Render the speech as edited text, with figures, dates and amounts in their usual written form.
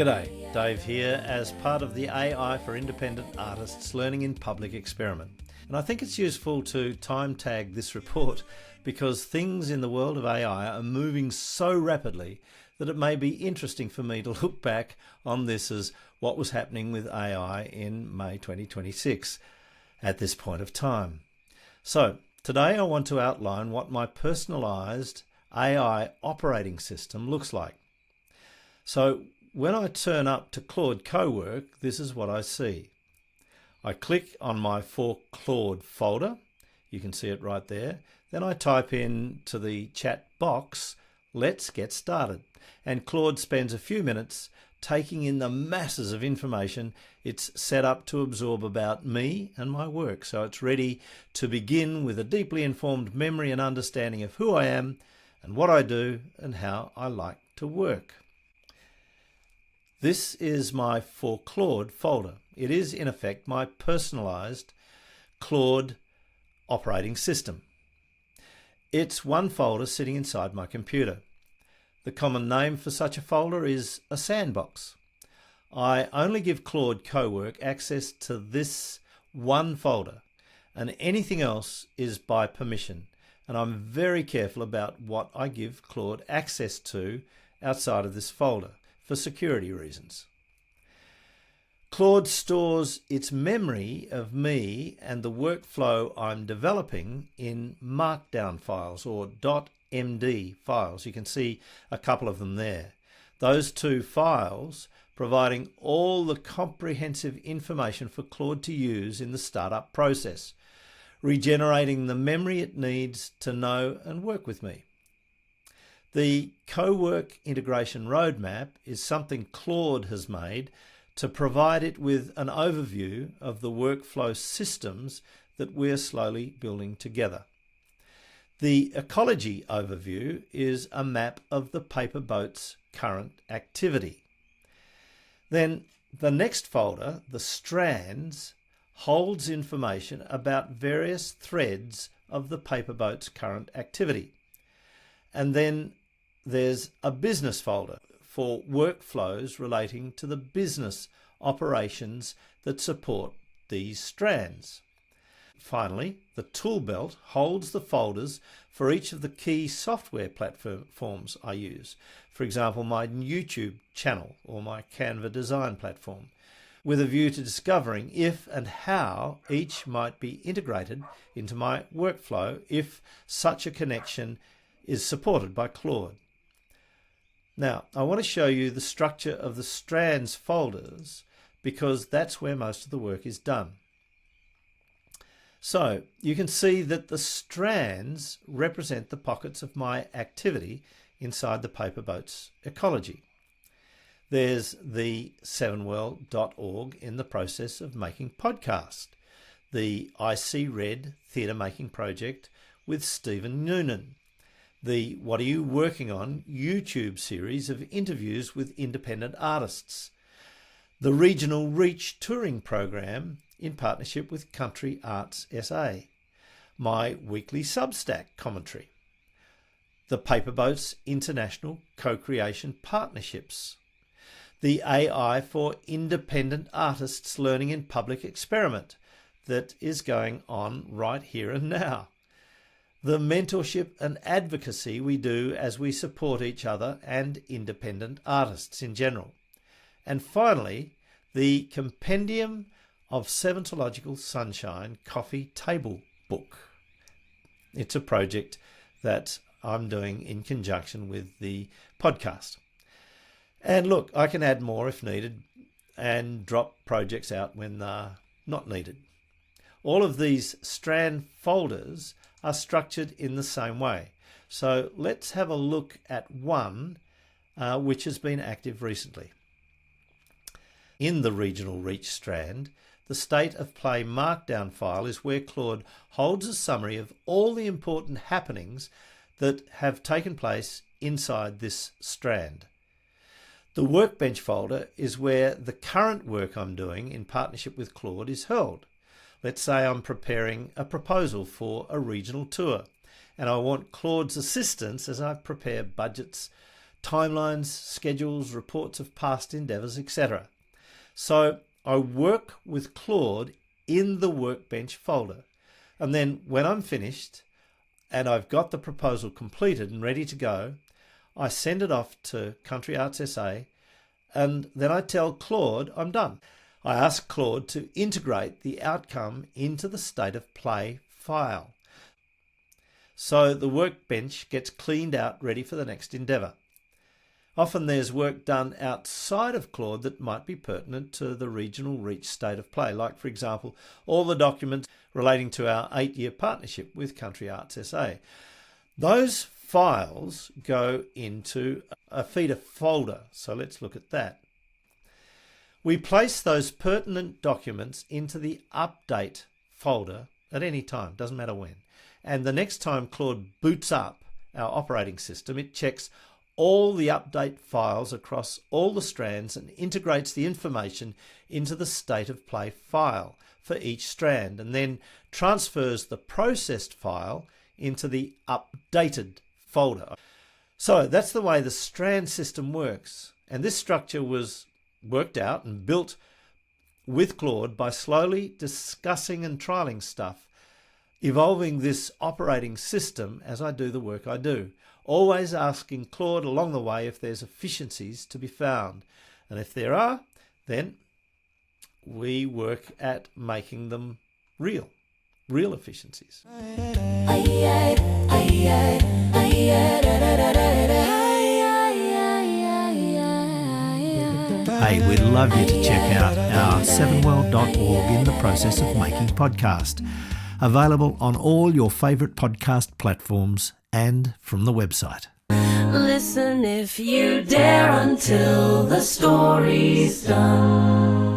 G'day, Dave here as part of the AI for Independent Artists Learning in Public experiment. And I think it's useful to time tag this report because things in the world of AI are moving so rapidly that it may be interesting for me to look back on this as what was happening with AI in May 2026 at this point of time. So today I want to outline what my personalised AI operating system looks like. So when I turn up to Claude Cowork, this is what I see. I click on my For Claude folder. You can see it right there. Then I type in to the chat box, "Let's get started." And Claude spends a few minutes taking in the masses of information it's set up to absorb about me and my work. So it's ready to begin with a deeply informed memory and understanding of who I am and what I do and how I like to work. This is my For Claude folder. It is, in effect, my personalised Claude operating system. It's one folder sitting inside my computer. The common name for such a folder is a sandbox. I only give Claude Cowork access to this one folder, and anything else is by permission, and I'm very careful about what I give Claude access to outside of this folder, for security reasons. Claude stores its memory of me and the workflow I'm developing in markdown files or .md files. You can see a couple of them there. Those two files providing all the comprehensive information for Claude to use in the startup process, regenerating the memory it needs to know and work with me. The Cowork integration roadmap is something Claude has made to provide it with an overview of the workflow systems that we're slowly building together. The Ecology Overview is a map of the PaperBoats current activity. Then the next folder, the Strands, holds information about various threads of the PaperBoats current activity. And then there's a business folder for workflows relating to the business operations that support these strands. Finally, the tool belt holds the folders for each of the key software platforms I use. For example, my YouTube channel or my Canva design platform, with a view to discovering if and how each might be integrated into my workflow if such a connection is supported by Claude. Now, I want to show you the structure of the Strands folders because that's where most of the work is done. So you can see that the Strands represent the pockets of my activity inside the PaperBoats ecology. There's the sevenwell.org in the process of making podcast, the I See Red theatre making project with Stephen Noonan, the What Are You Working On YouTube series of interviews with independent artists, the Regional Reach touring program in partnership with Country Arts SA, my weekly Substack commentary, the PaperBoats International Co-Creation Partnerships, the AI for Independent Artists Learning in Public experiment that is going on right here and now, the mentorship and advocacy we do as we support each other and independent artists in general. And finally, the Compendium of Seventhological Sunshine Coffee Table Book. It's a project that I'm doing in conjunction with the podcast. And look, I can add more if needed and drop projects out when they're not needed. All of these Strand folders are structured in the same way. So let's have a look at one which has been active recently. In the Regional Reach Strand, the State of Play Markdown file is where Claude holds a summary of all the important happenings that have taken place inside this strand. The Workbench folder is where the current work I'm doing in partnership with Claude is held. Let's say I'm preparing a proposal for a regional tour and I want Claude's assistance as I prepare budgets timelines, schedules, reports of past endeavours, etc. So I work with Claude in the Workbench folder. And then when I'm finished and I've got the proposal completed and ready to go, I send it off to Country Arts SA, and then I tell Claude I'm done. I ask Claude to integrate the outcome into the state of play file. So the Workbench gets cleaned out, ready for the next endeavour. Often there's work done outside of Claude that might be pertinent to the regional reach state of play, like, for example, all the documents relating to our 8-year partnership with Country Arts SA. Those files go into a feeder folder, so let's look at that. We place those pertinent documents into the update folder at any time, doesn't matter when. And the next time Claude boots up our operating system, it checks all the update files across all the strands and integrates the information into the state of play file for each strand, and then transfers the processed file into the updated folder. So that's the way the Strand system works. And this structure was worked out and built with Claude by slowly discussing and trialing stuff, evolving this operating system as I do the work I do, always asking Claude along the way if there's efficiencies to be found. And if there are, then we work at making them real efficiencies. Hey, we'd love you to check out our 7world.org In the Process of Making podcast, available on all your favourite podcast platforms and from the website. Listen if you dare until the story's done.